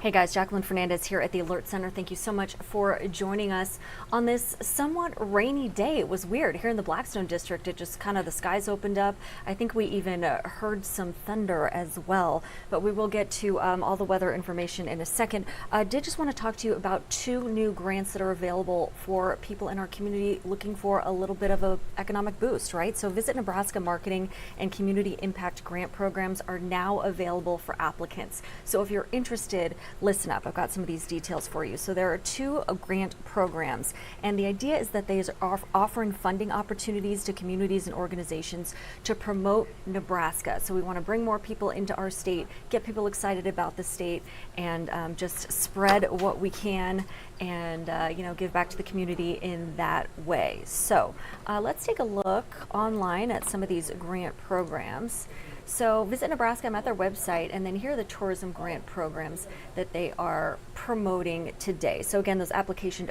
Hey guys, Jacqueline Fernandez here at the Alert Center. Thank you so much for joining us on this somewhat rainy day. It was weird here in the Blackstone district. It just kind of, the skies opened up. I think we even heard some thunder as well, but we will get to all the weather information in a second. Did just want to talk to you about two new grants that are available for people in our community looking for a little bit of an economic boost, right? So Visit Nebraska Marketing and Community Impact Grant programs are now available for applicants. So if you're interested, listen up. I've got some of these details for you. So there are two grant programs, and the idea is that they are offering funding opportunities to communities and organizations to promote Nebraska. So we want to bring more people into our state, get people excited about the state, and just spread what we can and give back to the community in that way. So let's take a look online at some of these grant programs. So Visit Nebraska, I'm at their website, and then here are the tourism grant programs that they are promoting today. So again, those applications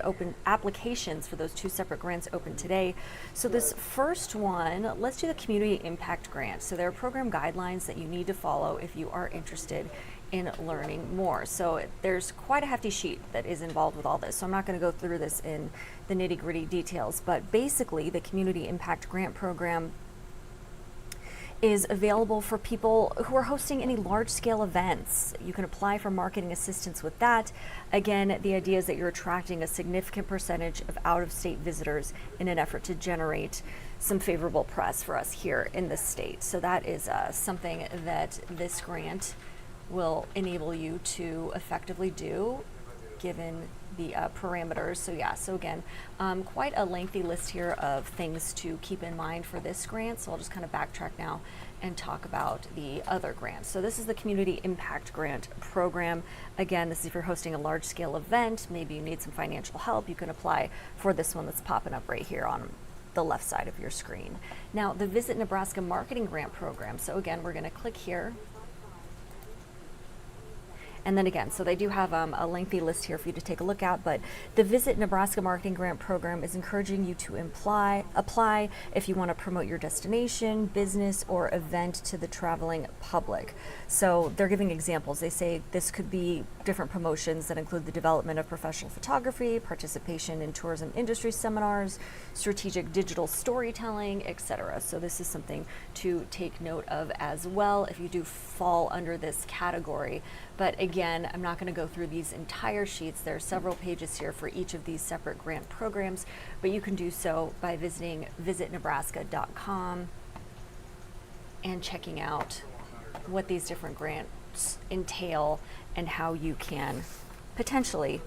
for those two separate grants open today. So this first one, let's do the Community Impact Grant. So there are program guidelines that you need to follow if you are interested in learning more. So there's quite a hefty sheet that is involved with all this. So I'm not going to go through this in the nitty-gritty details, but basically the Community Impact Grant Program is available for people who are hosting any large-scale events. You can apply for marketing assistance with that. Again, the idea is that you're attracting a significant percentage of out-of-state visitors in an effort to generate some favorable press for us here in the state. So that is something that this grant will enable you to effectively do, given the parameters. So yeah, so again, quite a lengthy list here of things to keep in mind for this grant. So I'll just kind of backtrack now and talk about the other grants. So this is the Community Impact Grant Program. Again, this is if you're hosting a large scale event, maybe you need some financial help, you can apply for this one that's popping up right here on the left side of your screen. Now, the Visit Nebraska Marketing Grant Program. So again, we're gonna click here. And then again, so they do have a lengthy list here for you to take a look at, but the Visit Nebraska Marketing Grant Program is encouraging you to apply if you want to promote your destination, business, or event to the traveling public. So they're giving examples. They say this could be different promotions that include the development of professional photography, participation in tourism industry seminars, strategic digital storytelling, etc. So this is something to take note of as well if you do fall under this category. But again, I'm not going to go through these entire sheets. There are several pages here for each of these separate grant programs, but you can do so by visiting visitnebraska.com and checking out what these different grants entail and how you can potentially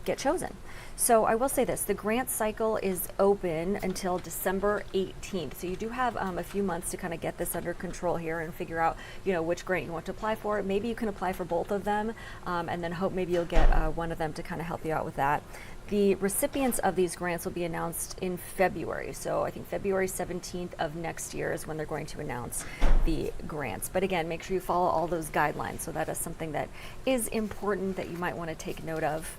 get chosen. So I will say this, the grant cycle is open until December 18th. So you do have a few months to kind of get this under control here and figure out, which grant you want to apply for. Maybe you can apply for both of them and then hope maybe you'll get one of them to kind of help you out with that. The recipients of these grants will be announced in February. So I think February 17th of next year is when they're going to announce the grants. But again, make sure you follow all those guidelines. So that is something that is important that you might want to take note of.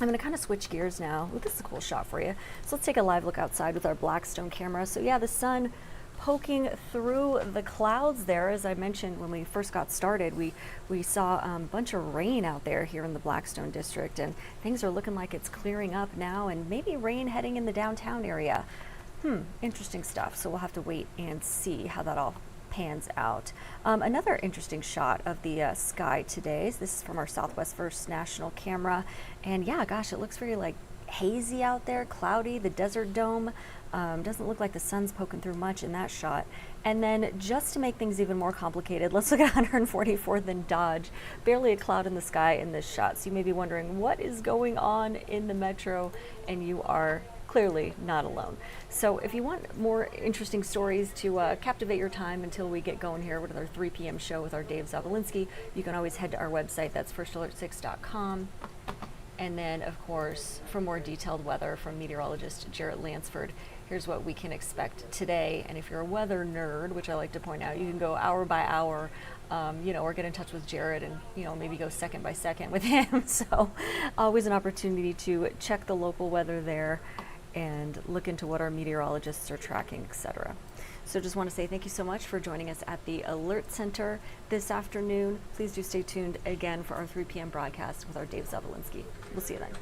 I'm going to kind of switch gears now. Ooh, this is a cool shot for you. So let's take a live look outside with our Blackstone camera. So yeah, the sun poking through the clouds there. As I mentioned when we first got started, we saw a bunch of rain out there here in the Blackstone district, and things are looking like it's clearing up now, and maybe rain heading in the downtown area. Interesting stuff. So we'll have to wait and see how that all pans out. Another interesting shot of the sky today. This is from our Southwest First National camera, and yeah, gosh, it looks very like hazy out there, cloudy. The desert dome doesn't look like the sun's poking through much in that shot. And then just to make things even more complicated, let's look at 144th and Dodge. Barely a cloud in the sky in this shot. So you may be wondering what is going on in the metro, and you are clearly not alone. So if you want more interesting stories to captivate your time until we get going here with our 3 p.m. show with our Dave Zavolinsky, you can always head to our website. That's firstalert6.com. And then, of course, for more detailed weather from meteorologist Jarrett Lansford, here's what we can expect today. And if you're a weather nerd, which I like to point out, you can go hour by hour, or get in touch with Jarrett and, maybe go second by second with him. So always an opportunity to check the local weather there and look into what our meteorologists are tracking, etc. So just want to say thank you so much for joining us at the Alert Center this afternoon. Please do stay tuned again for our 3 p.m. broadcast with our Dave Zavolinsky. We'll see you then.